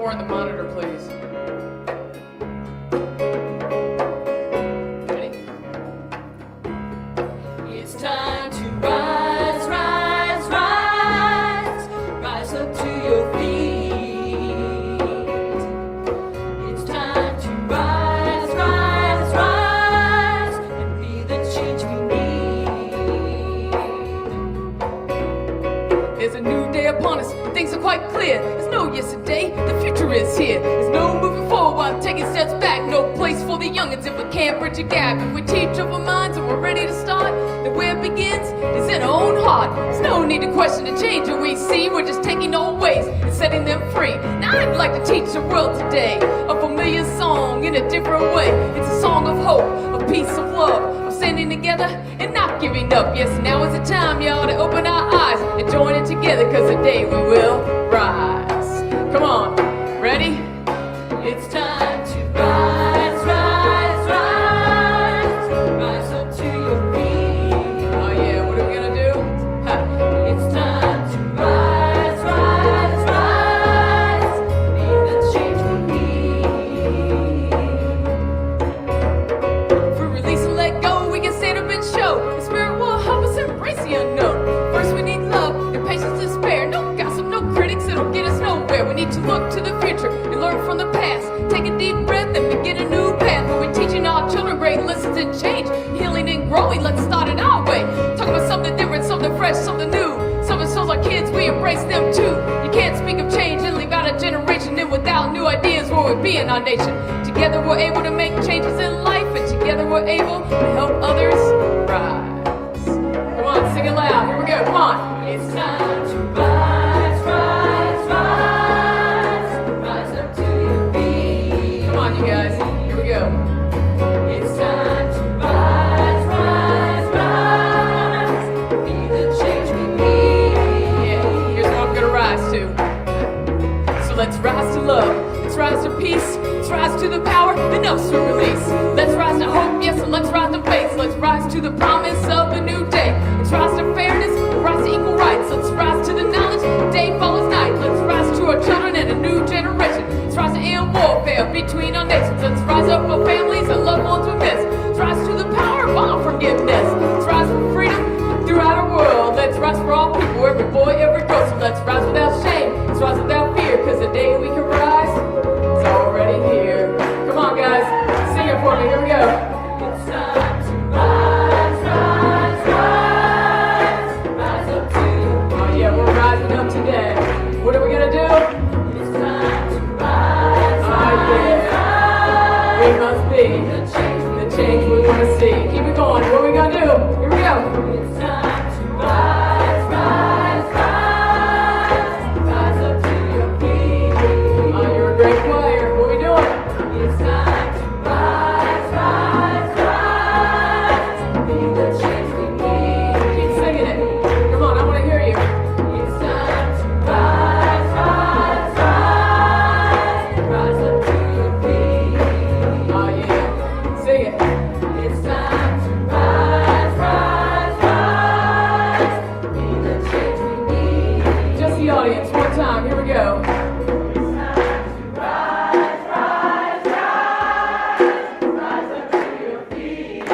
more on the monitor, please. Ready? It's time to rise, rise, rise. Rise up to your feet. It's time to rise, rise, rise, and be the change we need. There's a new day upon us. Things are quite clear. There's no yesterday, the future is here. There's no moving forward while taking steps back. No place for the youngins if we can't bridge a gap. If we teach our minds and we're ready to start, then where it begins is in our own heart. There's no need to question the change that we see. We're just taking old ways and setting them free. Now I'd like to teach the world today a familiar song in a different way. It's a song of hope, of peace, of love, of standing together and not giving up. Yes, now is the time, y'all, to open our eyes and join it together, cause today we will rise. Come on, ready? It's time to rise, rise, rise. Rise up to your feet. Oh yeah, what are we gonna do? It's time to rise, rise, rise. Be the change we need. For release and let go, we can stand up and show. The spirit will help us embrace the unknown. First we need love and patience to spare. No gossip, no critics, it'll get us nowhere. We need to look to the future and learn from the past. Take a deep breath and begin a new path. Where we're teaching our children great lessons and change. Healing and growing, let's start it our way. Talk about something different, something fresh, something new. Some of souls are kids, we embrace them too. You can't speak of change and leave out a generation. And without new ideas, where we'd be in our nation. Together we're able to make changes in life. And together we're able to help others rise. Come on, sing it loud, here we go, come on. It's time to rise, rise, rise. Rise up to your feet. Come on, you guys, here we go. It's time to rise, rise, rise. Be the change we need. Yeah, here's what I'm gonna rise to. So let's rise to love, let's rise to peace, let's rise to the power enough to release. Let's rise to hope, yes, and let's rise to faith. Let's rise to the promise of a new day. Let's rise to fairness, rise to equal rights. Let's rise to the knowledge, day follows night. Let's rise to our children and a new generation. Let's rise to end warfare between our nations. Let's rise up for families and loved ones we miss. Let's rise to the power of all forgiveness. Let's rise for freedom throughout our world. Let's rise for all people, every boy, every girl. So let's rise without shame, let's rise without fear, cause the day we can rise is already here. Come on guys, sing it for me, here we go. It's time to rise, rise, rise. Rise up to you. Oh yeah, we're rising up today. What are we gonna do? It's time to rise, rise, rise. We must be the change we wanna see. Keep it going, what are we gonna do? Here we go. It's time to rise, rise, rise. Rise up to your feet. Oh, you're a great player. What are we doing? It's time to rise, rise, rise. Be the change we need. Keep singing it. Come on, I want to hear you. It's time to rise, rise, rise. Rise up to your feet. Oh yeah, sing it. It's time to rise, rise, rise. Be the change we need. Just the audience, one time. Here we go. It's time to rise, rise, rise. Rise up to your feet.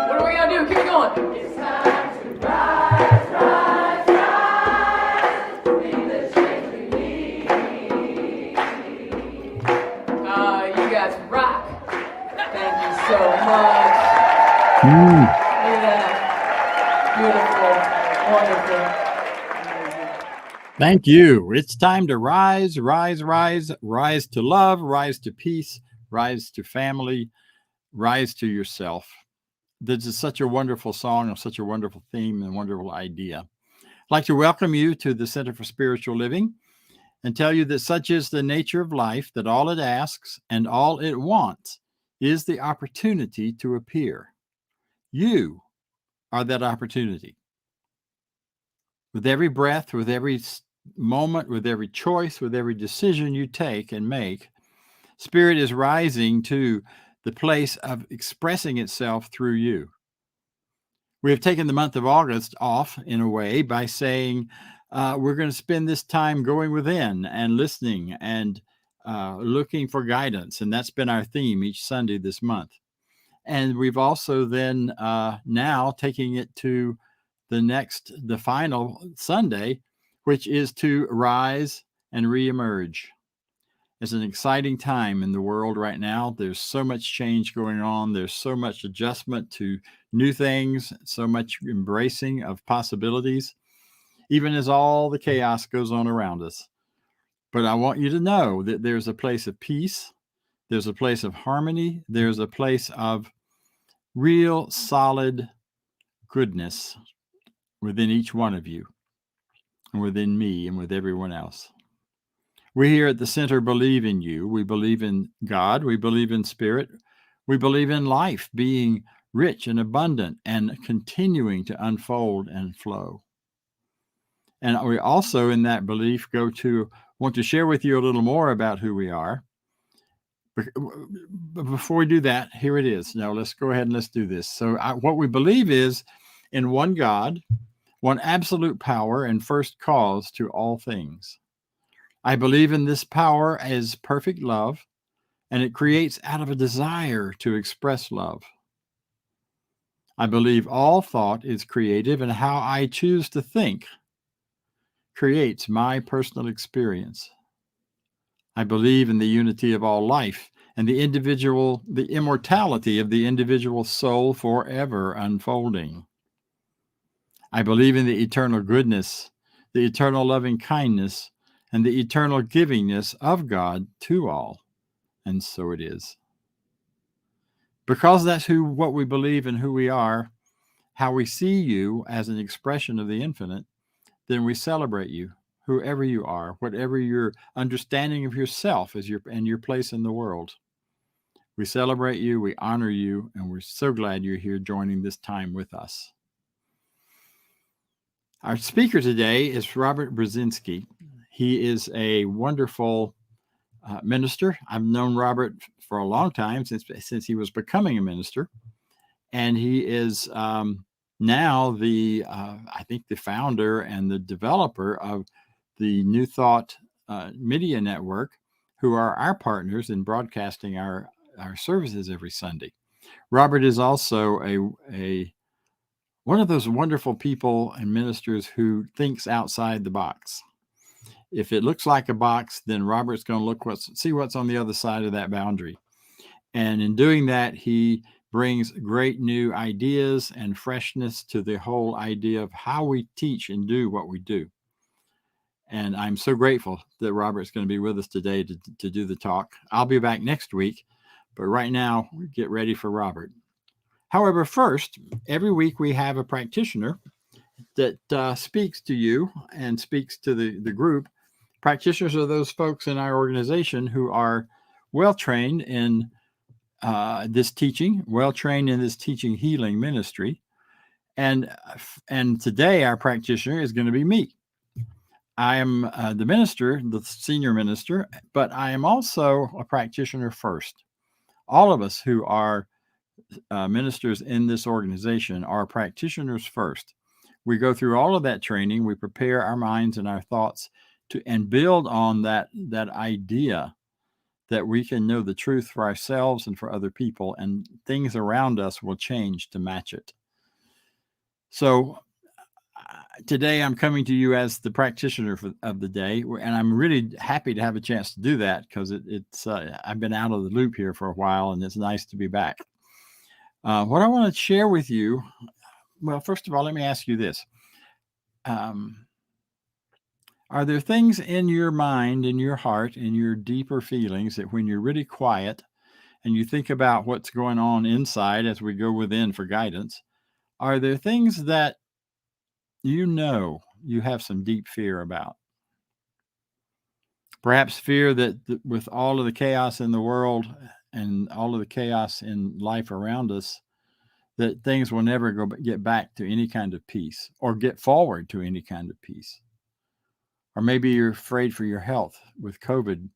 What are we gonna do? Keep it going. It's time to rise, rise, rise. Be the change we need. You guys rock. Thank you so much. Look at that. Beautiful. Wonderful. Thank you. It's time to rise, rise, rise, rise to love, rise to peace, rise to family, rise to yourself. This is such a wonderful song and such a wonderful theme and wonderful idea. I'd like to welcome you to the Center for Spiritual Living and tell you that such is the nature of life, that all it asks and all it wants is the opportunity to appear. You are that opportunity. With every breath, with every moment, with every choice, with every decision you take and make, Spirit is rising to the place of expressing itself through you. We have taken the month of August off in a way by saying we're going to spend this time going within and listening and looking for guidance. And that's been our theme each Sunday this month. And we've also then now taking it to the final Sunday, which is to rise and reemerge. It's an exciting time in the world right now. There's so much change going on. There's so much adjustment to new things, so much embracing of possibilities, even as all the chaos goes on around us. But I want you to know that there's a place of peace. There's a place of harmony. There's a place of real solid goodness within each one of you and within me and with everyone else. We here at the center believe in you. We believe in God. We believe in spirit. We believe in life being rich and abundant and continuing to unfold and flow. And we also, in that belief, want to share with you a little more about who we are. But before we do that, here it is. Now, let's go ahead and let's do this. So what we believe is in one God, one absolute power and first cause to all things. I believe in this power as perfect love, and it creates out of a desire to express love. I believe all thought is creative, and how I choose to think creates my personal experience. I believe in the unity of all life and the immortality of the individual soul forever unfolding. I believe in the eternal goodness, the eternal loving kindness, and the eternal givingness of God to all. And so it is. Because that's what we believe and who we are, how we see you as an expression of the infinite, then we celebrate you. Whoever you are, whatever your understanding of yourself and your place in the world. We celebrate you, we honor you, and we're so glad you're here joining this time with us. Our speaker today is Robert Brzezinski. He is a wonderful minister. I've known Robert for a long time, since he was becoming a minister. And he is now I think the founder and the developer of the New Thought Media Network, who are our partners in broadcasting our services every Sunday. Robert is also one of those wonderful people and ministers who thinks outside the box. If it looks like a box, then Robert's going to see what's on the other side of that boundary. And in doing that, he brings great new ideas and freshness to the whole idea of how we teach and do what we do. And I'm so grateful that Robert's going to be with us today to do the talk. I'll be back next week, but right now, get ready for Robert. However, first, every week we have a practitioner that speaks to you and speaks to the group. Practitioners are those folks in our organization who are well-trained in this teaching, well-trained in this teaching healing ministry. And today our practitioner is going to be me. I am the minister, the senior minister, but I am also a practitioner first. All of us who are ministers in this organization are practitioners first. We go through all of that training. We prepare our minds and our thoughts and build on that idea that we can know the truth for ourselves and for other people, and things around us will change to match it. So today I'm coming to you as the practitioner of the day, and I'm really happy to have a chance to do that because I've been out of the loop here for a while, and it's nice to be back. What I want to share with you, well, first of all, let me ask you this. Are there things in your mind, in your heart, in your deeper feelings that when you're really quiet and you think about what's going on inside as we go within for guidance, are there things that you have some deep fear about? Perhaps fear that with all of the chaos in the world and all of the chaos in life around us, that things will never get back to any kind of peace or get forward to any kind of peace. Or maybe you're afraid for your health with COVID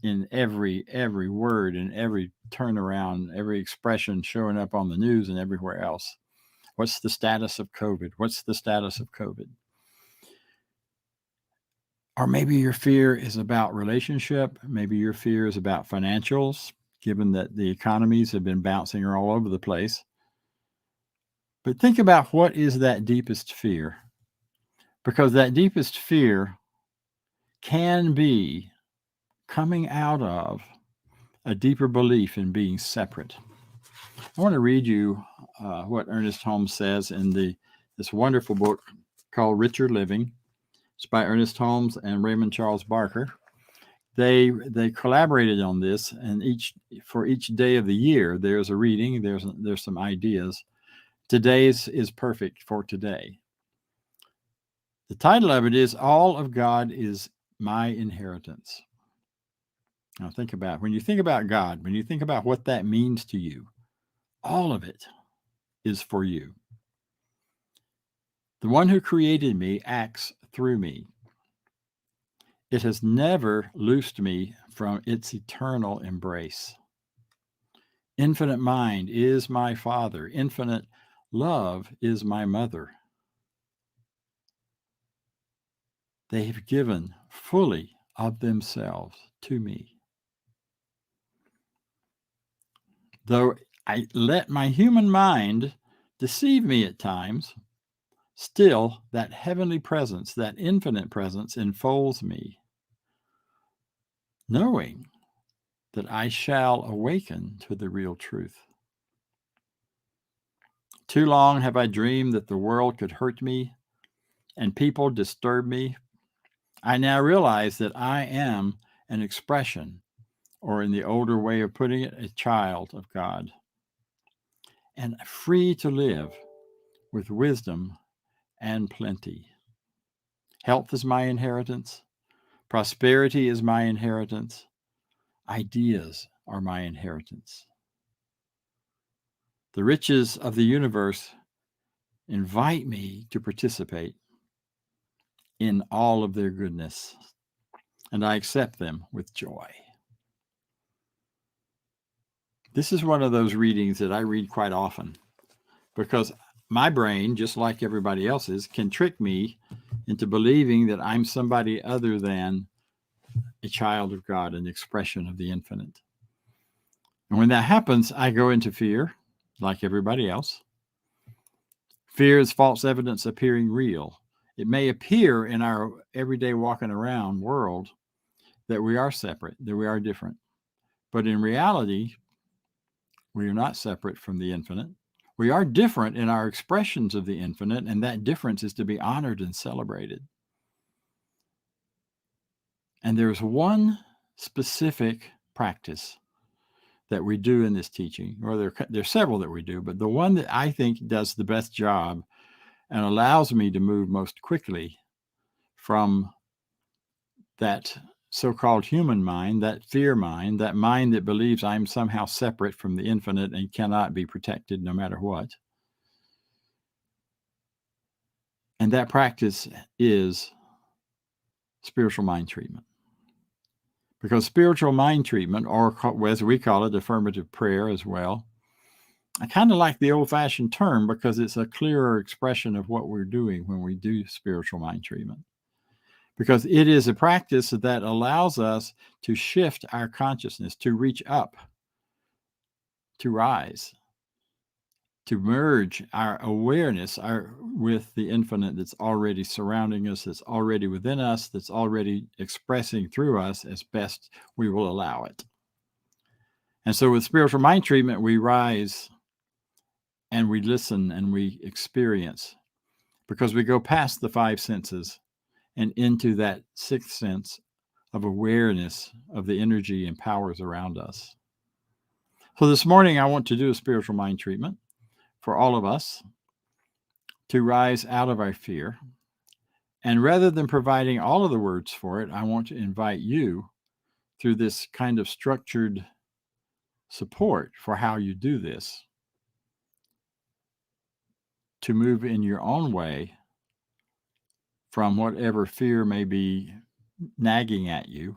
in every word and every turnaround, every expression showing up on the news and everywhere else. What's the status of COVID? What's the status of COVID? Or maybe your fear is about relationship. Maybe your fear is about financials, given that the economies have been bouncing all over the place. But think about what is that deepest fear, because that deepest fear can be coming out of a deeper belief in being separate. I want to read you what Ernest Holmes says in this wonderful book called Richer Living. It's by Ernest Holmes and Raymond Charles Barker. They collaborated on this, and for each day of the year, there's a reading. There's some ideas. Today's is perfect for today. The title of it is "All of God is My Inheritance." Now think about when you think about God, when you think about what that means to you, all of it is for you. The one who created me acts through me. It has never loosed me from its eternal embrace. Infinite mind is my Father. Infinite love is my mother. They have given fully of themselves to me. Though I let my human mind deceive me at times, still that heavenly presence, that infinite presence enfolds me, knowing that I shall awaken to the real truth. Too long have I dreamed that the world could hurt me and people disturb me. I now realize that I am an expression, or in the older way of putting it, a child of God, and free to live with wisdom and plenty. Health is my inheritance. Prosperity is my inheritance. Ideas are my inheritance. The riches of the universe invite me to participate in all of their goodness, and I accept them with joy. This is one of those readings that I read quite often because my brain, just like everybody else's, can trick me into believing that I'm somebody other than a child of God, an expression of the infinite. And when that happens, I go into fear, like everybody else. Fear is false evidence appearing real. It may appear in our everyday walking around world that we are separate, that we are different. But in reality, we are not separate from the infinite. We are different in our expressions of the infinite, and that difference is to be honored and celebrated. And there's one specific practice that we do in this teaching, or there's several that we do, but the one that I think does the best job and allows me to move most quickly from that so-called human mind, that fear mind, that mind that believes I'm somehow separate from the infinite and cannot be protected no matter what. And that practice is spiritual mind treatment. Because spiritual mind treatment, or as we call it, affirmative prayer as well, I kind of like the old-fashioned term because it's a clearer expression of what we're doing when we do spiritual mind treatment. Because it is a practice that allows us to shift our consciousness, to reach up, to rise, to merge our awareness with the infinite that's already surrounding us, that's already within us, that's already expressing through us as best we will allow it. And so with spiritual mind treatment, we rise and we listen and we experience, because we go past the five senses and into that sixth sense of awareness of the energy and powers around us. So this morning, I want to do a spiritual mind treatment for all of us to rise out of our fear. And rather than providing all of the words for it, I want to invite you through this kind of structured support for how you do this to move in your own way from whatever fear may be nagging at you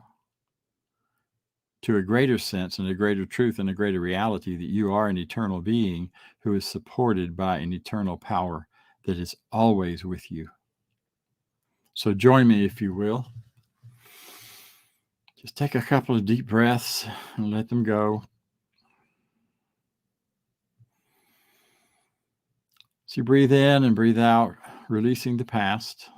to a greater sense and a greater truth and a greater reality that you are an eternal being who is supported by an eternal power that is always with you. So join me, if you will, Just take a couple of deep breaths and let them go. So you breathe in and breathe out, releasing the past.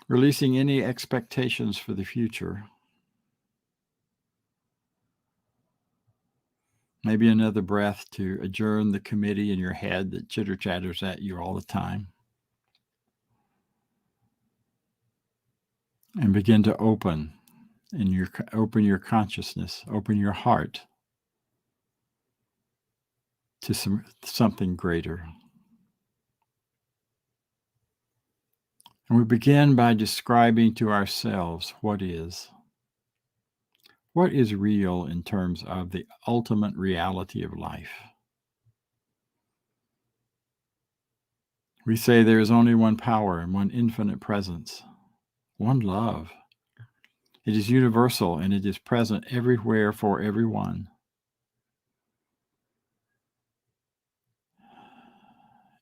Releasing any expectations for the future. Maybe another breath to adjourn the committee in your head that chitter-chatters at you all the time. And begin to open your consciousness, open your heart to something greater. And we begin by describing to ourselves what is. What is real in terms of the ultimate reality of life? We say there is only one power and one infinite presence, one love. It is universal and it is present everywhere for everyone.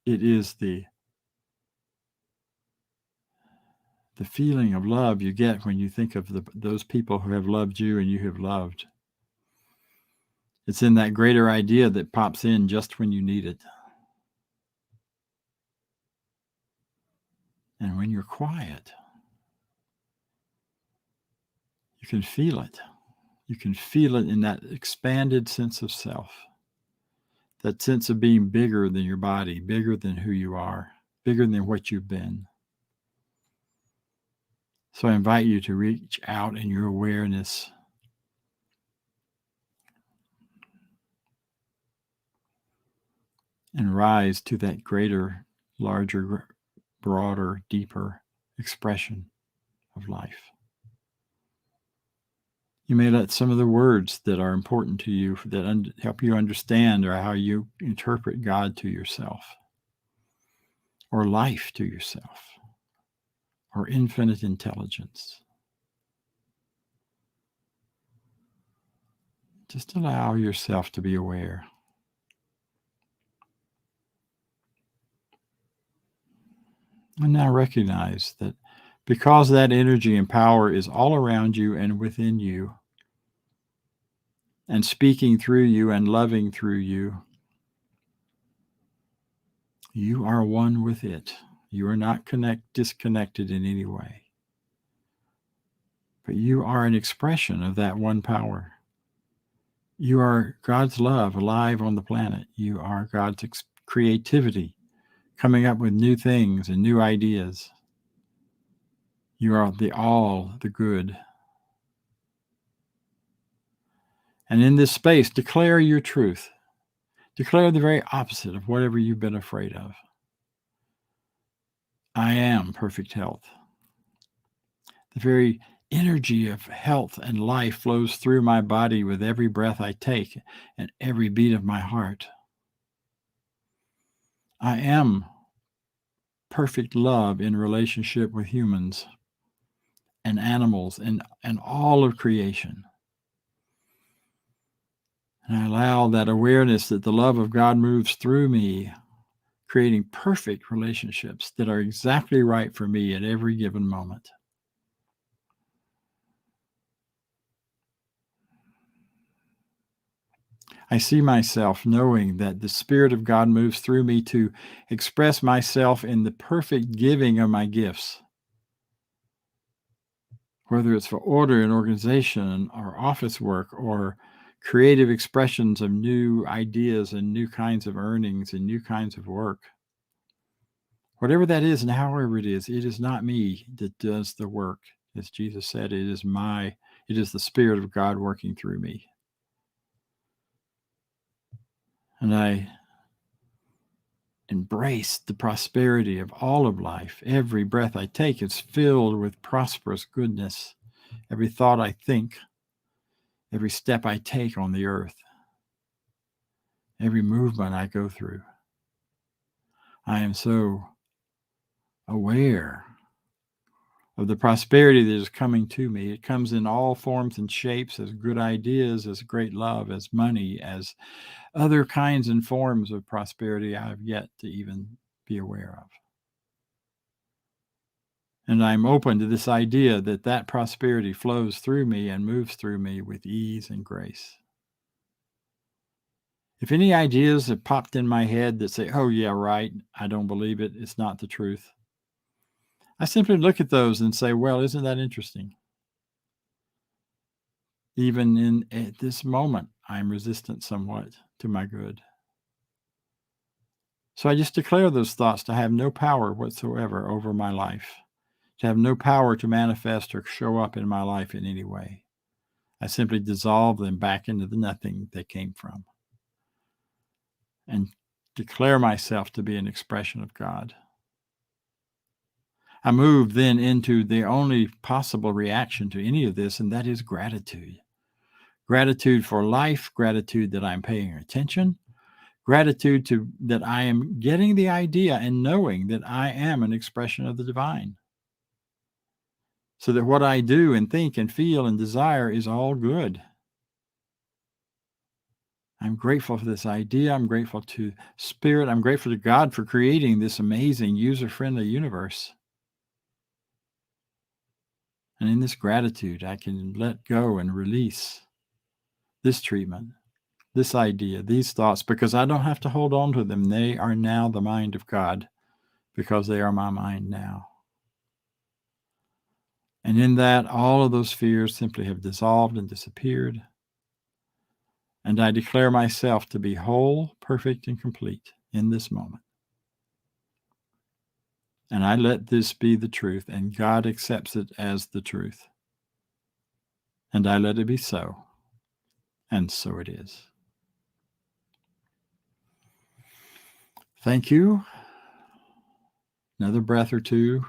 It is the feeling of love you get when you think of those people who have loved you and you have loved. It's in that greater idea that pops in just when you need it. And when you're quiet, you can feel it. You can feel it in that expanded sense of self, that sense of being bigger than your body, bigger than who you are, bigger than what you've been. So I invite you to reach out in your awareness and rise to that greater, larger, broader, deeper expression of life. You may let some of the words that are important to you, that help you understand, or how you interpret God to yourself, or life to yourself, or infinite intelligence. Just allow yourself to be aware. And now recognize that because that energy and power is all around you and within you, and speaking through you and loving through you, you are one with it. You are not disconnected in any way. But you are an expression of that one power. You are God's love alive on the planet. You are God's creativity, coming up with new things and new ideas. You are the good. And in this space, declare your truth. Declare the very opposite of whatever you've been afraid of. I am perfect health. The very energy of health and life flows through my body with every breath I take and every beat of my heart. I am perfect love in relationship with humans and animals and all of creation. And I allow that awareness that the love of God moves through me, creating perfect relationships that are exactly right for me at every given moment. I see myself knowing that the Spirit of God moves through me to express myself in the perfect giving of my gifts, whether it's for order and organization or office work or creative expressions of new ideas and new kinds of earnings and new kinds of work. Whatever that is and however it is not me that does the work. As Jesus said, it is the Spirit of God working through me. And I embrace the prosperity of all of life. Every breath I take is filled with prosperous goodness. Every thought I think, every step I take on the earth, every movement I go through. I am so aware of the prosperity that is coming to me. It comes in all forms and shapes, as good ideas, as great love, as money, as other kinds and forms of prosperity I have yet to even be aware of. And I'm open to this idea that that prosperity flows through me and moves through me with ease and grace. If any ideas have popped in my head that say, oh, yeah, right, I don't believe it, it's not the truth, I simply look at those and say, well, isn't that interesting? Even at this moment, I'm resistant somewhat to my good. So I just declare those thoughts to have no power whatsoever over my life, to have no power to manifest or show up in my life in any way. I simply dissolve them back into the nothing they came from and declare myself to be an expression of God. I move then into the only possible reaction to any of this, and that is gratitude. Gratitude for life, gratitude that I'm paying attention, gratitude that I am getting the idea and knowing that I am an expression of the divine. So that what I do and think and feel and desire is all good. I'm grateful for this idea. I'm grateful to Spirit. I'm grateful to God for creating this amazing user-friendly universe. And in this gratitude, I can let go and release this treatment, this idea, these thoughts, because I don't have to hold on to them. They are now the mind of God because they are my mind now. And in that, all of those fears simply have dissolved and disappeared. And I declare myself to be whole, perfect, and complete in this moment. And I let this be the truth, and God accepts it as the truth. And I let it be so. And so it is. Thank you. Another breath or two.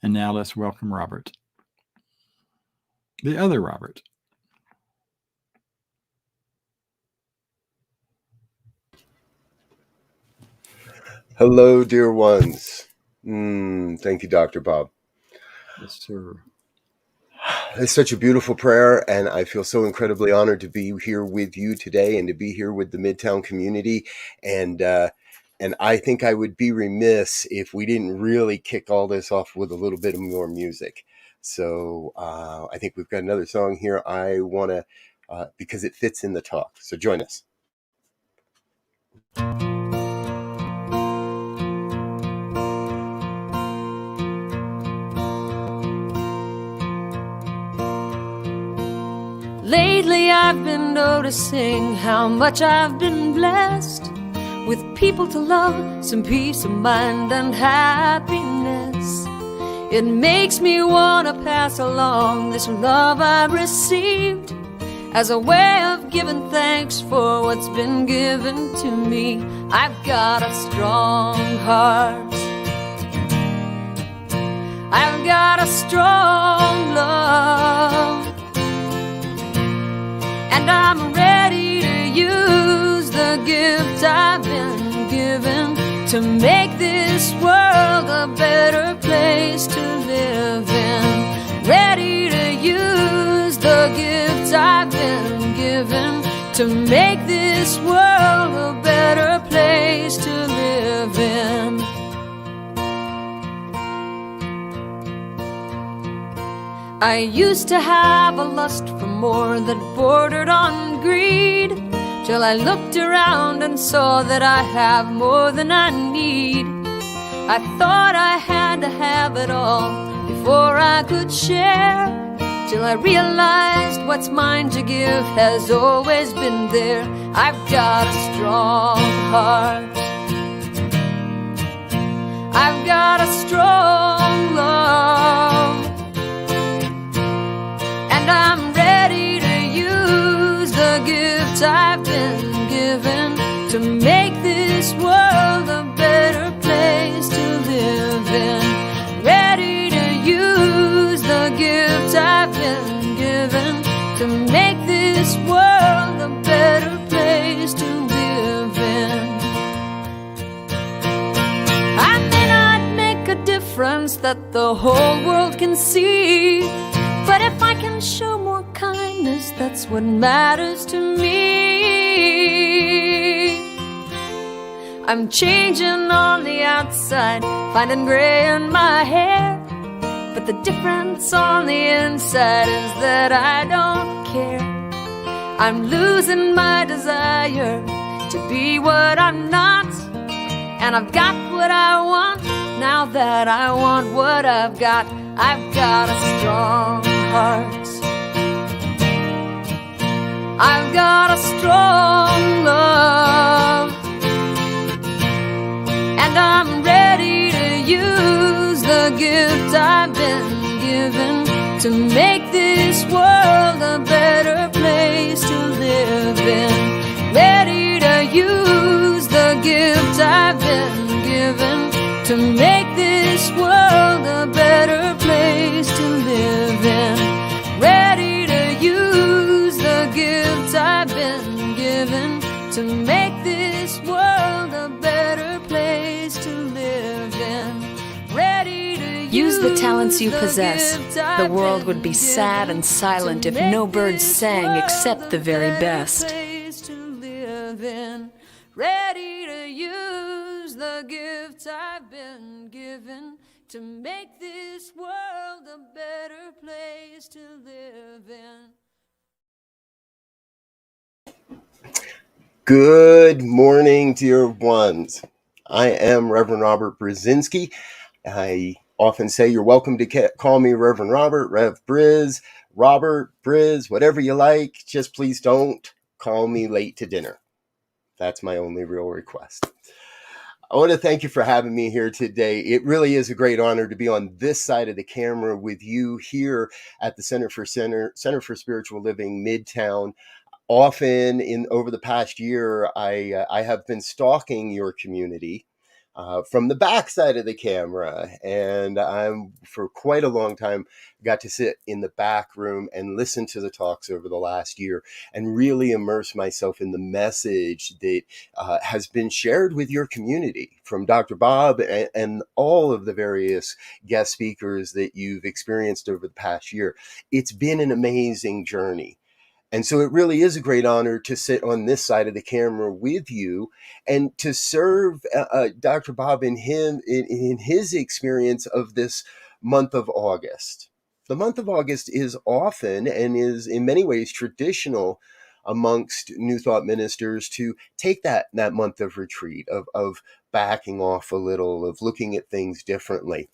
And now let's welcome Robert. The other Robert. Hello, dear ones. Thank you, Dr. Bob. Yes, sir. It's such a beautiful prayer, and I feel so incredibly honored to be here with you today and to be here with the Midtown community. And I think I would be remiss if we didn't really kick all this off with a little bit more music. So I think we've got another song here I want to, because it fits in the talk. So join us. Lately I've been noticing how much I've been blessed with people to love, some peace of mind and happiness. It makes me want to pass along this love I've received as a way of giving thanks for what's been given to me. I've got a strong heart, I've got a strong love, and I'm ready to use the gift I've been given to make this world a better place to live in. Ready to use the gift I've been given to make this world a better place to live in. I used to have a lust for more that bordered on greed, till I looked around and saw that I have more than I need. I thought I had to have it all before I could share, till I realized what's mine to give has always been there. I've got a strong heart, I've got a strong love, and I'm ready to use the gift I've been given to make this world a better place to live in. Ready to use the gift I've been given to make this world a better place to live in. I may not make a difference that the whole world can see, but if I can show more kindness, that's what matters to me. I'm changing on the outside, finding gray in my hair. But the difference on the inside is that I don't care. I'm losing my desire to be what I'm not. And I've got what I want, now that I want what I've got. I've got a strong heart. I've got a strong love. And I'm ready to use the gift I've been given to make this world a better place to live in. Ready to use the gift I've been given to make this world a better place to live in. Ready to use the gift I've been given to make this world a better place to live in. Ready to use the talents you possess. The world would be sad and silent if no birds sang except the very best. Ready to use the gift I've been given to make this world a better place to live in. Good morning, dear ones. I am Reverend Robert Brzezinski. I often say you're welcome to call me Reverend Robert, Rev Briz, Robert, Briz, whatever you like. Just please don't call me late to dinner. That's my only real request. I want to thank you for having me here today. It really is a great honor to be on this side of the camera with you here at the Center for Spiritual Living, Midtown. Often over the past year, I have been stalking your community from the back side of the camera, and I'm for quite a long time got to sit in the back room and listen to the talks over the last year and really immerse myself in the message that has been shared with your community from Dr. Bob and all of the various guest speakers that you've experienced over the past year. It's been an amazing journey. And so it really is a great honor to sit on this side of the camera with you and to serve Dr. Bob in his experience of this month of August. The month of August is often and is in many ways traditional amongst New Thought ministers to take that month of retreat, of backing off a little, of looking at things differently.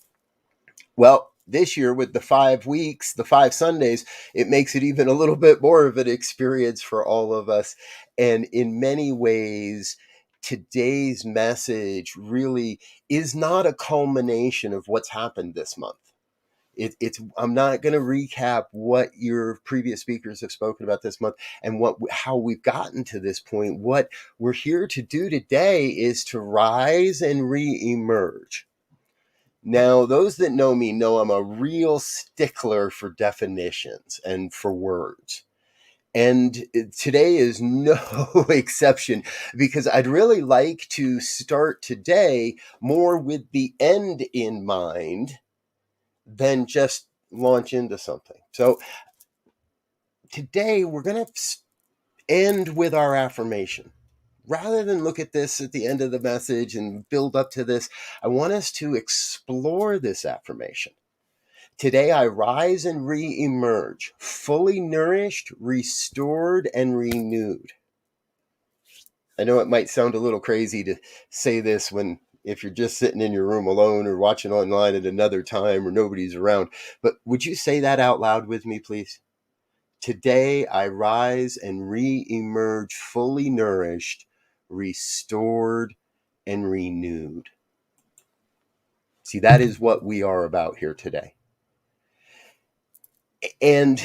Well, this year with the 5 weeks, the 5 Sundays, it makes it even a little bit more of an experience for all of us. And in many ways, today's message really is not a culmination of what's happened this month. I'm not going to recap what your previous speakers have spoken about this month and how we've gotten to this point. What we're here to do today is to rise and re-emerge. Now, those that know me know I'm a real stickler for definitions and for words. And today is no exception, because I'd really like to start today more with the end in mind than just launch into something. So today we're going to end with our affirmation. Rather than look at this at the end of the message and build up to this, I want us to explore this affirmation. Today I rise and re-emerge, fully nourished, restored, and renewed. I know it might sound a little crazy to say this if you're just sitting in your room alone or watching online at another time or nobody's around, but would you say that out loud with me, please? Today I rise and re-emerge, fully nourished, restored, and renewed. See, that is what we are about here today. And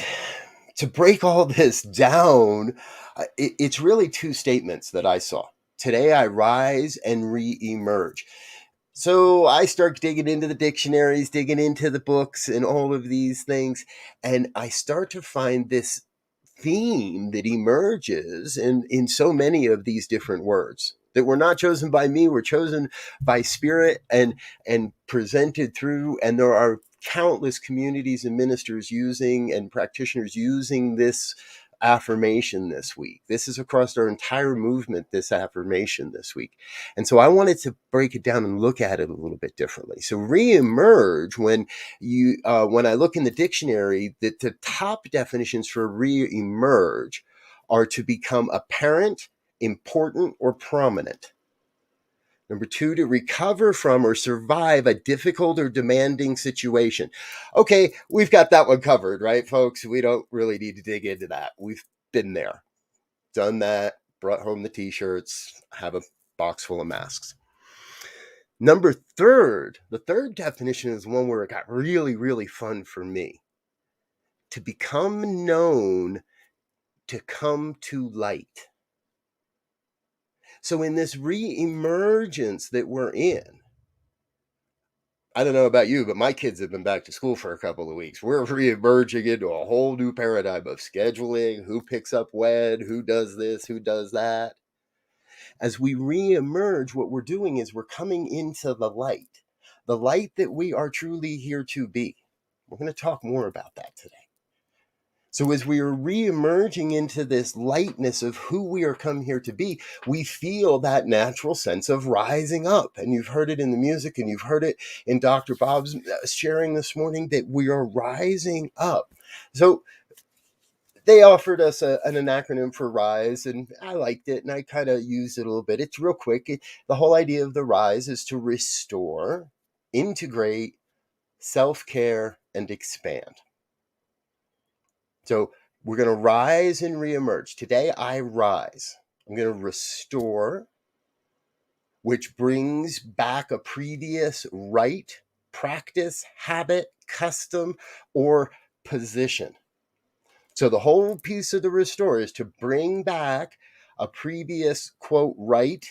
to break all this down, it's really 2 statements that I saw. Today I rise and re-emerge. So I start digging into the dictionaries, digging into the books and all of these things, and I start to find this theme that emerges in so many of these different words that were not chosen by me, were chosen by Spirit and presented through, and there are countless communities and ministers using and practitioners using this affirmation this week. This is across our entire movement, this affirmation this week. And so I wanted to break it down and look at it a little bit differently. So reemerge, when I look in the dictionary, the top definitions for reemerge are to become apparent, important, or prominent. Number 2, to recover from or survive a difficult or demanding situation. Okay, we've got that one covered, right, folks? We don't really need to dig into that. We've been there, done that, brought home the t-shirts, have a box full of masks. The third definition is one where it got really, really fun for me. To become known, to come to light. So in this re-emergence that we're in, I don't know about you, but my kids have been back to school for a couple of weeks. We're re-emerging into a whole new paradigm of scheduling, who picks up when, who does this, who does that. As we re-emerge, what we're doing is we're coming into the light that we are truly here to be. We're going to talk more about that today. So as we are re-emerging into this lightness of who we are come here to be, we feel that natural sense of rising up. And you've heard it in the music, and you've heard it in Dr. Bob's sharing this morning, that we are rising up. So they offered us an acronym for RISE, and I liked it, and I kind of used it a little bit. It's real quick. The whole idea of the RISE is to restore, integrate, self-care, and expand. So we're going to rise and reemerge. Today, I rise. I'm going to restore, which brings back a previous right, practice, habit, custom, or position. So the whole piece of the restore is to bring back a previous, quote, right,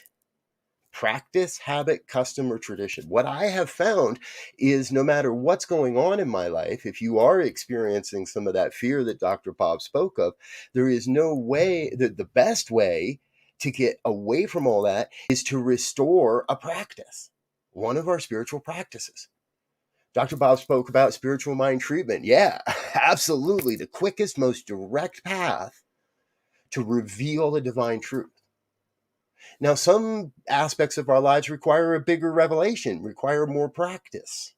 practice, habit, custom, or tradition. What I have found is no matter what's going on in my life, if you are experiencing some of that fear that Dr. Bob spoke of, there is no way that the best way to get away from all that is to restore a practice, one of our spiritual practices. Dr. Bob spoke about spiritual mind treatment. Yeah, absolutely. The quickest, most direct path to reveal the divine truth. Now, some aspects of our lives require a bigger revelation, require more practice.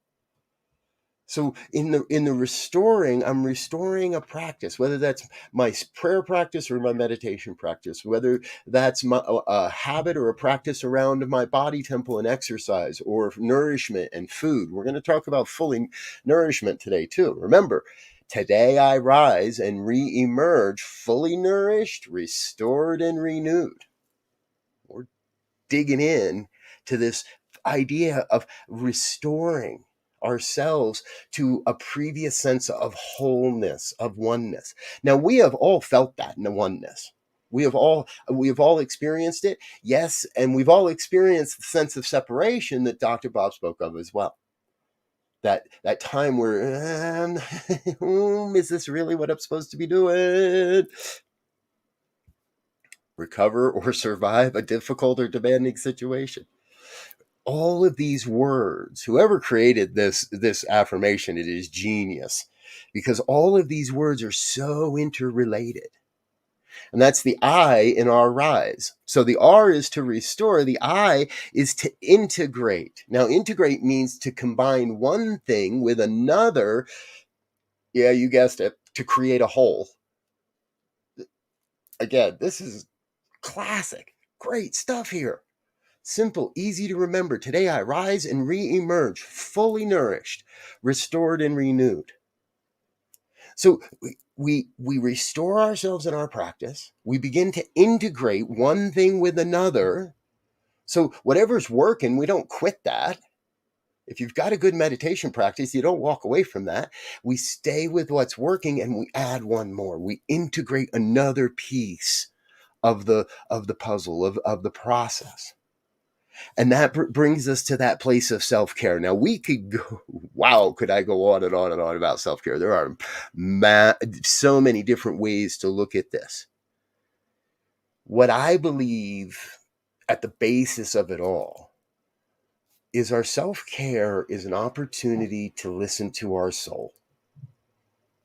So in the restoring, I'm restoring a practice, whether that's my prayer practice or my meditation practice, whether that's a habit or a practice around my body temple and exercise, or nourishment and food. We're going to talk about fully nourishment today too. Remember, today I rise and re-emerge fully nourished, restored, and renewed. We're digging in to this idea of restoring ourselves to a previous sense of wholeness, of oneness. Now, we have all felt that in the oneness. We have all experienced it, yes, and we've all experienced the sense of separation that Dr. Bob spoke of as well. That time where, is this really what I'm supposed to be doing? Recover or survive a difficult or demanding situation. All of these words, whoever created this affirmation, it is genius, because all of these words are so interrelated. And that's the I in our rise. So the R is to restore. The I is to integrate. Now, integrate means to combine one thing with another. Yeah, you guessed it, to create a whole. Again, this is classic. Great stuff here. Simple, easy to remember. Today I rise and re-emerge, fully nourished, restored, and renewed. So we restore ourselves in our practice. We begin to integrate one thing with another. So whatever's working, we don't quit that. If you've got a good meditation practice, you don't walk away from that. We stay with what's working and we add one more. We integrate another piece of the puzzle, of the process. And that brings us to that place of self-care. Now, we could go, wow, could I go on and on and on about self-care? There are so many different ways to look at this. What I believe at the basis of it all is our self-care is an opportunity to listen to our soul,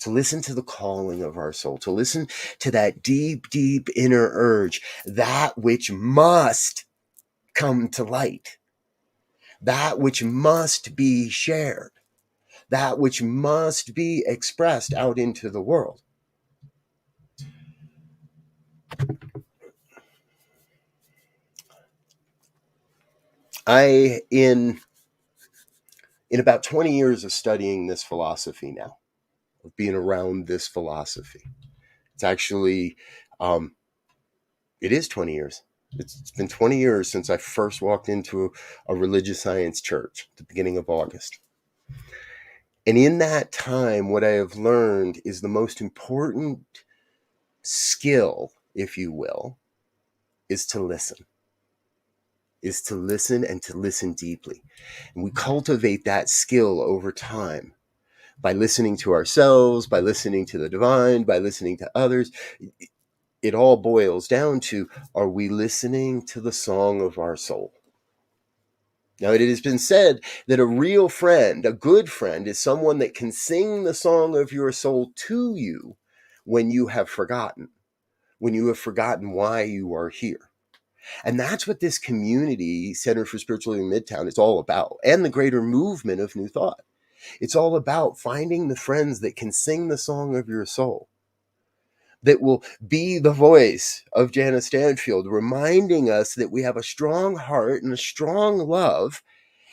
to listen to the calling of our soul, to listen to that deep, deep inner urge, that which must come to light, that which must be shared, that which must be expressed out into the world. In about 20 years of studying this philosophy now, of being around this philosophy, it's actually, it is 20 years. It's been 20 years since I first walked into a religious science church at the beginning of August. And in that time, what I have learned is the most important skill, if you will, is to listen. Is to listen and to listen deeply. And we cultivate that skill over time by listening to ourselves, by listening to the divine, by listening to others. It all boils down to, are we listening to the song of our soul? Now, it has been said that a real friend, a good friend, is someone that can sing the song of your soul to you when you have forgotten why you are here. And that's what this community, Center for Spiritual Living Midtown, is all about, and the greater movement of New Thought. It's all about finding the friends that can sing the song of your soul, that will be the voice of Jana Stanfield, reminding us that we have a strong heart and a strong love,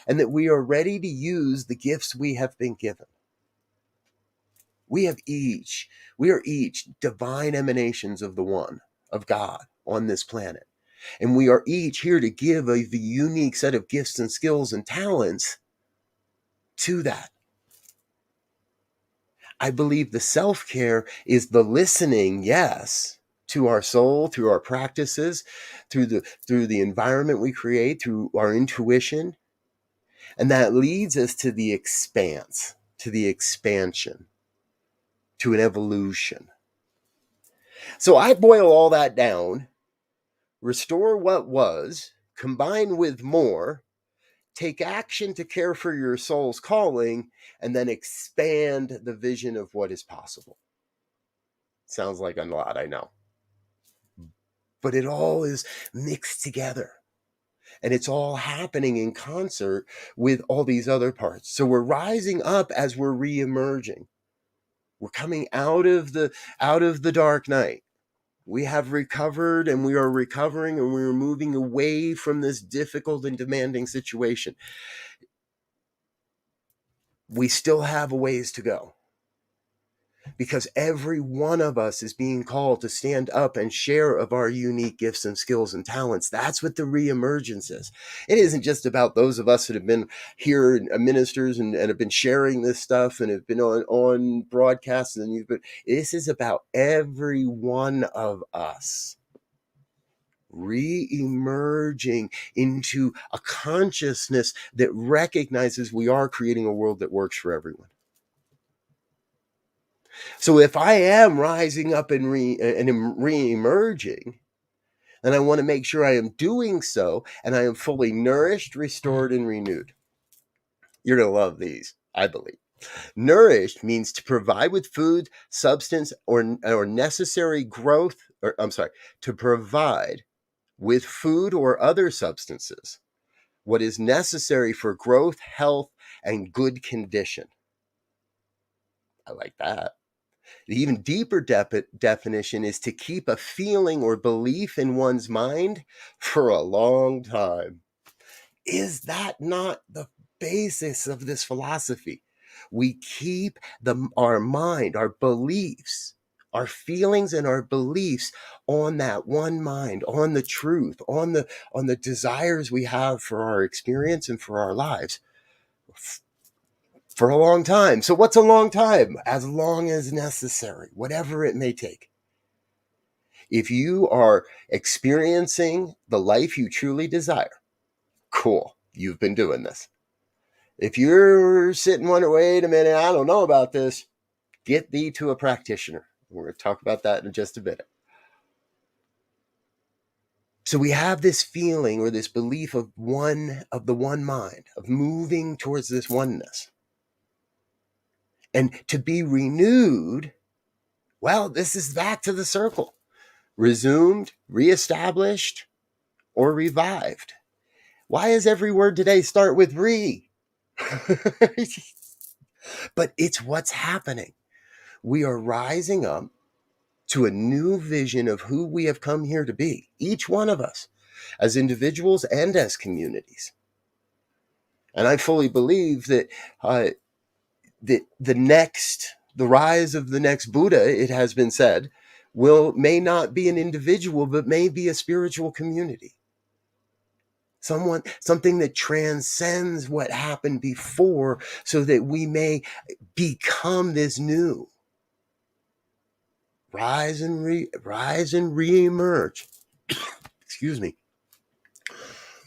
and that we are ready to use the gifts we have been given. We are each divine emanations of the one, of God on this planet. And we are each here to give the unique set of gifts and skills and talents to that. I believe the self-care is the listening, yes, to our soul, through our practices, through the environment we create, through our intuition. And that leads us to the expanse, to the expansion, to an evolution. So I boil all that down, restore what was, combine with more, take action to care for your soul's calling, and then expand the vision of what is possible. Sounds like a lot, I know. But it all is mixed together. And it's all happening in concert with all these other parts. So we're rising up as we're re-emerging. We're coming out of the dark night. We have recovered, and we are recovering, and we are moving away from this difficult and demanding situation. We still have a ways to go, because every one of us is being called to stand up and share of our unique gifts and skills and talents. That's what the reemergence is. It isn't just about those of us that have been here, ministers, and have been sharing this stuff and have been on broadcasts. This is about every one of us re-emerging into a consciousness that recognizes we are creating a world that works for everyone. So if I am rising up and re-emerging, then I want to make sure I am doing so and I am fully nourished, restored, and renewed. You're going to love these, I believe. Nourished means to provide with food, substance, or necessary growth, to provide with food or other substances what is necessary for growth, health, and good condition. I like that. The even deeper definition is to keep a feeling or belief in one's mind for a long time. Is that not the basis of this philosophy? We keep our mind, our beliefs, our feelings and our beliefs on that one mind, on the truth, on the desires we have for our experience and for our lives for a long time. So what's a long time? As long as necessary, whatever it may take. If you are experiencing the life you truly desire, cool, you've been doing this. If you're sitting wondering, wait a minute, I don't know about this, get thee to a practitioner. We're going to talk about that in just a minute. So we have this feeling or this belief of the one mind, of moving towards this oneness. And to be renewed, well, this is back to the circle. Resumed, reestablished, or revived. Why does every word today start with re? But it's what's happening. We are rising up to a new vision of who we have come here to be, each one of us, as individuals and as communities. And I fully believe that the rise of the next Buddha, it has been said, may not be an individual, but may be a spiritual community. Something that transcends what happened before, so that we may become this new. Rise and re-emerge. Excuse me.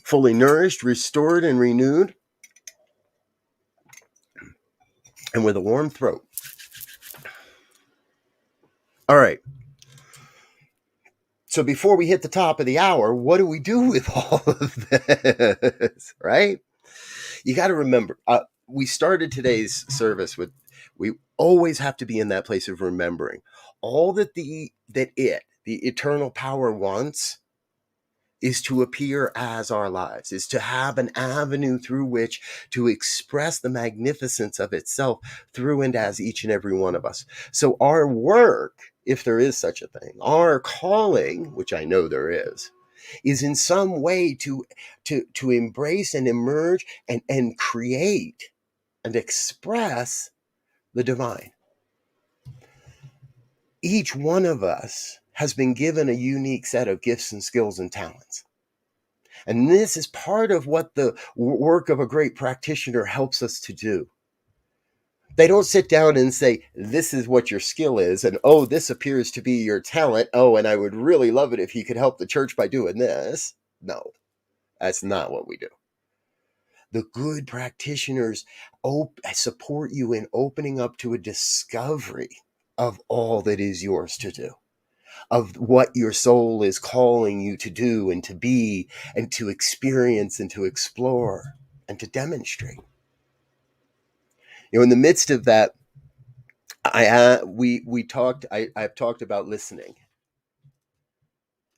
Fully nourished, restored, and renewed, and with a warm throat. All right. So before we hit the top of the hour, what do we do with all of this, right? You got to remember, we started today's service with, we always have to be in that place of remembering all that the eternal power wants is to appear as our lives, is to have an avenue through which to express the magnificence of itself through and as each and every one of us. So our work, if there is such a thing, our calling, which I know there is in some way to embrace and emerge and create and express the divine. Each one of us has been given a unique set of gifts and skills and talents. And this is part of what the work of a great practitioner helps us to do. They don't sit down and say, this is what your skill is, and oh, this appears to be your talent. Oh, and I would really love it if you could help the church by doing this. No, that's not what we do. The good practitioners support you in opening up to a discovery of all that is yours to do, of what your soul is calling you to do and to be and to experience and to explore and to demonstrate. In the midst of that, I've talked about listening.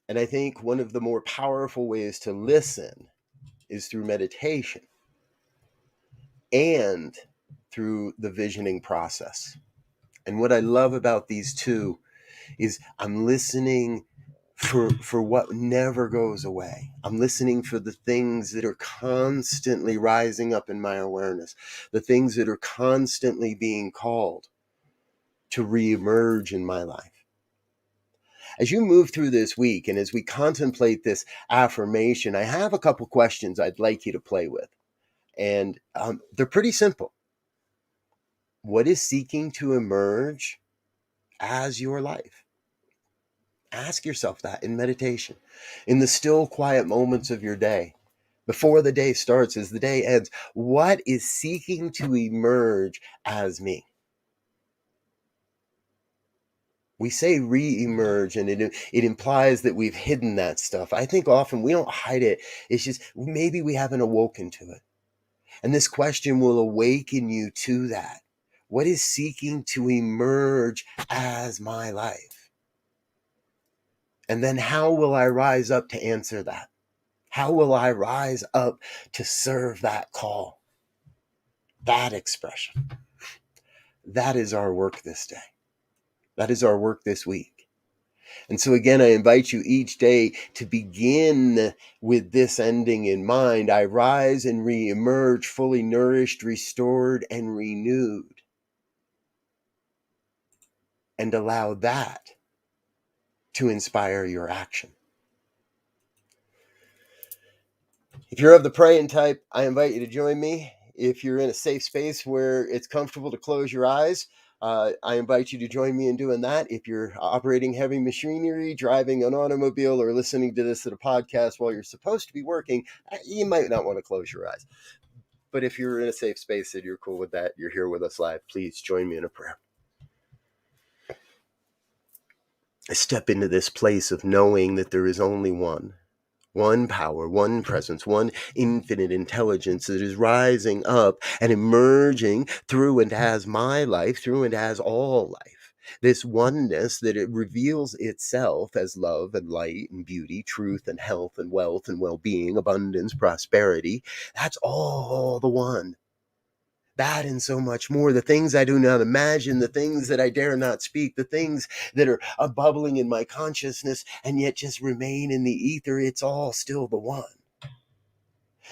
And I think one of the more powerful ways to listen is through meditation and through the visioning process. And what I love about these two is I'm listening for what never goes away. I'm listening for the things that are constantly rising up in my awareness, the things that are constantly being called to reemerge in my life. As you move through this week and as we contemplate this affirmation, I have a couple questions I'd like you to play with. And they're pretty simple. What is seeking to emerge as your life? Ask yourself that in meditation, in the still, quiet moments of your day, before the day starts, as the day ends. What is seeking to emerge as me? We say re-emerge, and it implies that we've hidden that stuff. I think often we don't hide it. It's just maybe we haven't awoken to it. And this question will awaken you to that. What is seeking to emerge as my life? And then how will I rise up to answer that? How will I rise up to serve that call? That expression. That is our work this day. That is our work this week. And so again, I invite you each day to begin with this ending in mind. I rise and re-emerge fully nourished, restored, and renewed. And allow that to inspire your action. If you're of the praying type, I invite you to join me. If you're in a safe space where it's comfortable to close your eyes, I invite you to join me in doing that. If you're operating heavy machinery, driving an automobile, or listening to this at a podcast while you're supposed to be working, you might not want to close your eyes. But if you're in a safe space and you're cool with that, you're here with us live, please join me in a prayer. I step into this place of knowing that there is only one, one power, one presence, one infinite intelligence that is rising up and emerging through and as my life, through and as all life. This oneness that it reveals itself as love and light and beauty, truth and health and wealth and well-being, abundance, prosperity. That's all the one. That and so much more, the things I do not imagine, the things that I dare not speak, the things that are bubbling in my consciousness and yet just remain in the ether, it's all still the one.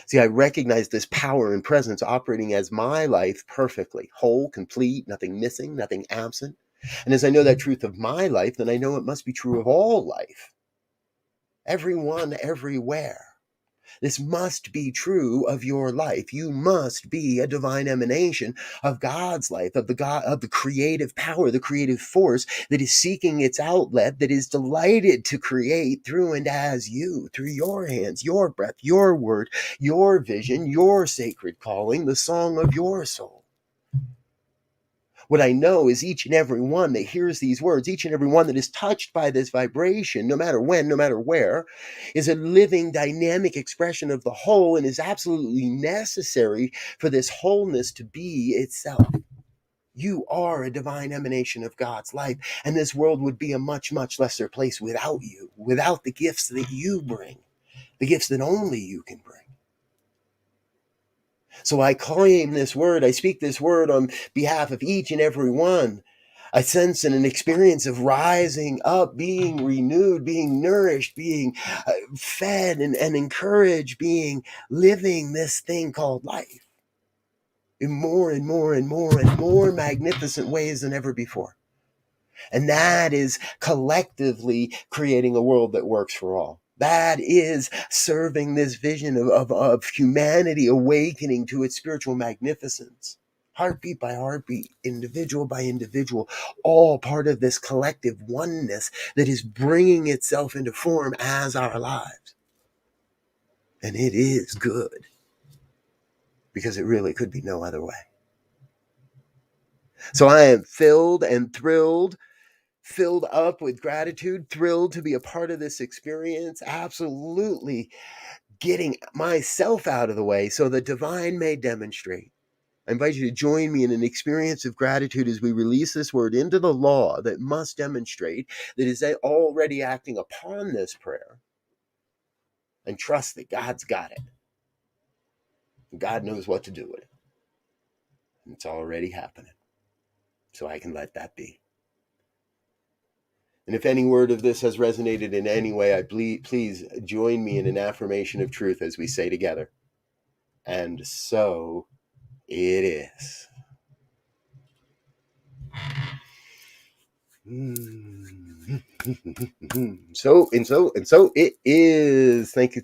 See, I recognize this power and presence operating as my life perfectly, whole, complete, nothing missing, nothing absent. And as I know that truth of my life, then I know it must be true of all life. Everyone, everywhere. This must be true of your life. You must be a divine emanation of God's life, of the creative power, the creative force that is seeking its outlet, that is delighted to create through and as you, through your hands, your breath, your word, your vision, your sacred calling, the song of your soul. What I know is each and every one that hears these words, each and every one that is touched by this vibration, no matter when, no matter where, is a living, dynamic expression of the whole and is absolutely necessary for this wholeness to be itself. You are a divine emanation of God's life, and this world would be a much, much lesser place without you, without the gifts that you bring, the gifts that only you can bring. So I claim this word, I speak this word on behalf of each and every one. I sense an experience of rising up, being renewed, being nourished, being fed and encouraged, living this thing called life in more and more and more and more magnificent ways than ever before. And that is collectively creating a world that works for all. That is serving this vision of humanity awakening to its spiritual magnificence. Heartbeat by heartbeat, individual by individual, all part of this collective oneness that is bringing itself into form as our lives. And it is good, because it really could be no other way. So I am filled and thrilled, filled up with gratitude, thrilled to be a part of this experience, absolutely getting myself out of the way so the divine may demonstrate. I invite you to join me in an experience of gratitude as we release this word into the law that must demonstrate, that is already acting upon this prayer, and trust that God's got it. God knows what to do with it. It's already happening. So I can let that be. And if any word of this has resonated in any way, please join me in an affirmation of truth as we say together. And so it is. So it is. Thank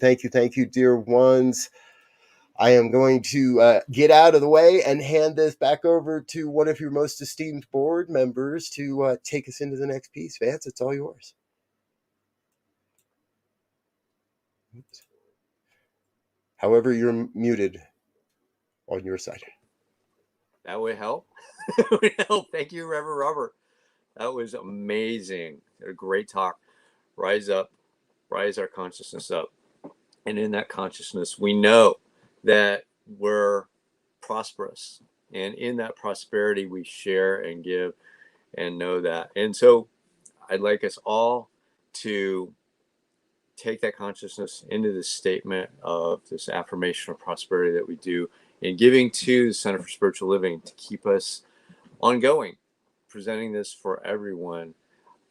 you, dear ones. I am going to get out of the way and hand this back over to one of your most esteemed board members to take us into the next piece. Vance, it's all yours. Oops. However, you're muted on your side. That would help. That would help. Thank you, Reverend Robert. That was amazing. A great talk. Rise up, rise our consciousness up. And in that consciousness, we know that we're prosperous. And in that prosperity, we share and give and know that. And so I'd like us all to take that consciousness into this statement of this affirmation of prosperity that we do in giving to the Center for Spiritual Living to keep us ongoing, presenting this for everyone.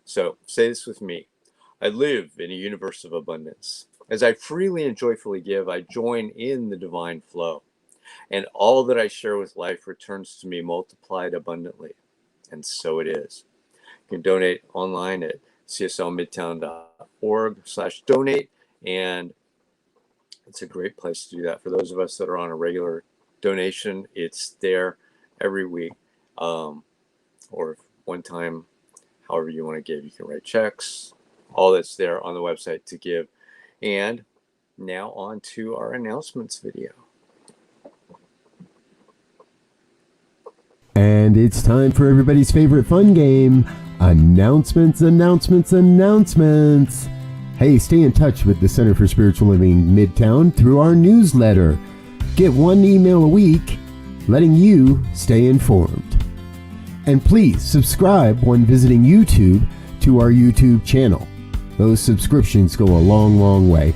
So say this with me. I live in a universe of abundance. As I freely and joyfully give, I join in the divine flow. And all that I share with life returns to me multiplied abundantly. And so it is. You can donate online at cslmidtown.org/donate. And it's a great place to do that. For those of us that are on a regular donation, it's there every week. Or one time, however you want to give. You can write checks. All that's there on the website to give. And now on to our announcements video. And it's time for everybody's favorite fun game, announcements. Hey, stay in touch with the Center for Spiritual Living Midtown through our newsletter. Get one email a week, letting you stay informed. And please subscribe when visiting YouTube to our YouTube channel. Those subscriptions go a long, long way.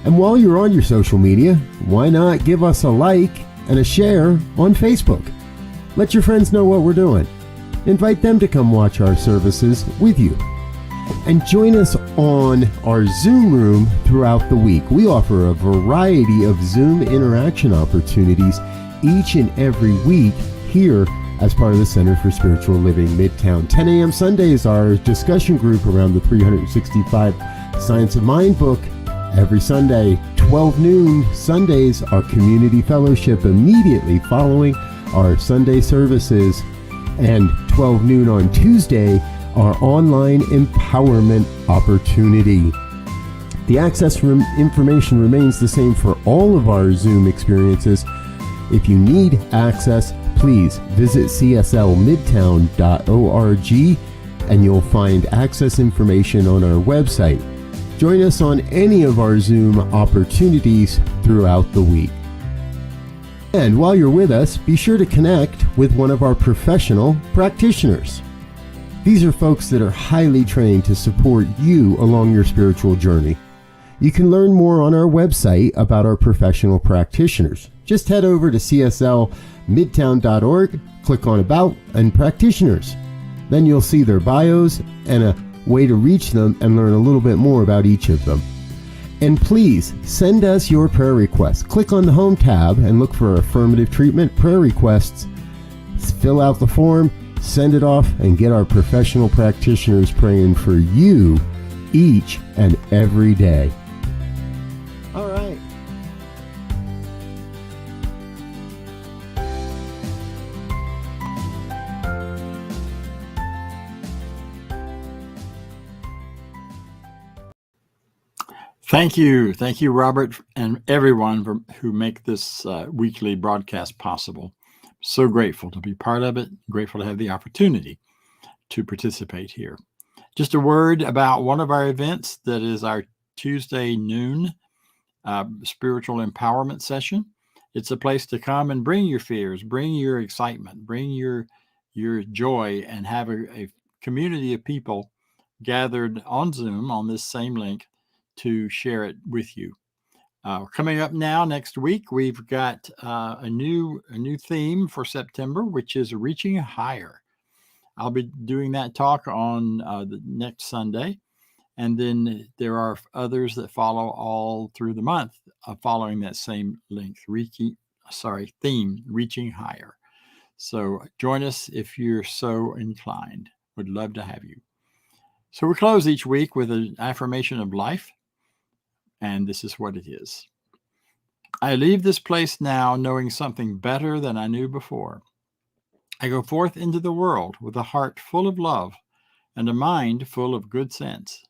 And while you're on your social media, why not give us a like and a share on Facebook? Let your friends know what we're doing. Invite them to come watch our services with you. And join us on our Zoom room throughout the week. We offer a variety of Zoom interaction opportunities each and every week here as part of the Center for Spiritual Living Midtown. 10 a.m. Sundays, our discussion group around the 365 Science of Mind book. Every Sunday, 12 noon Sundays, our community fellowship immediately following our Sunday services. And 12 noon on Tuesday, our online empowerment opportunity. The access information remains the same for all of our Zoom experiences. If you need access, please visit cslmidtown.org and you'll find access information on our website. Join us on any of our Zoom opportunities throughout the week. And while you're with us, be sure to connect with one of our professional practitioners. These are folks that are highly trained to support you along your spiritual journey. You can learn more on our website about our professional practitioners. Just head over to cslmidtown.org, click on About and Practitioners. Then you'll see their bios and a way to reach them and learn a little bit more about each of them. And please send us your prayer requests. Click on the Home tab and look for Affirmative Treatment Prayer Requests. Fill out the form, send it off, and get our professional practitioners praying for you each and every day. All right. Thank you. Thank you, Robert, and everyone who make this weekly broadcast possible. So grateful to be part of it. Grateful to have the opportunity to participate here. Just a word about one of our events that is our Tuesday noon spiritual empowerment session. It's a place to come and bring your fears, bring your excitement, bring your joy, and have a community of people gathered on Zoom on this same link to share it with you. Coming up now next week, we've got a new theme for September, which is reaching higher. I'll be doing that talk on the next Sunday, and then there are others that follow all through the month, following that same length, theme, reaching higher. So join us if you're so inclined. Would love to have you. So we close each week with an affirmation of life. And this is what it is. I leave this place now knowing something better than I knew before. I go forth into the world with a heart full of love and a mind full of good sense.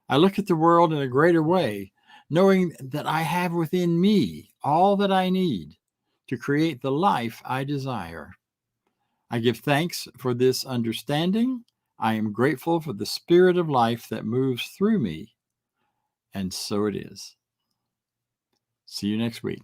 I look at the world in a greater way, knowing that I have within me all that I need to create the life I desire. I give thanks for this understanding. I am grateful for the spirit of life that moves through me. And so it is. See you next week.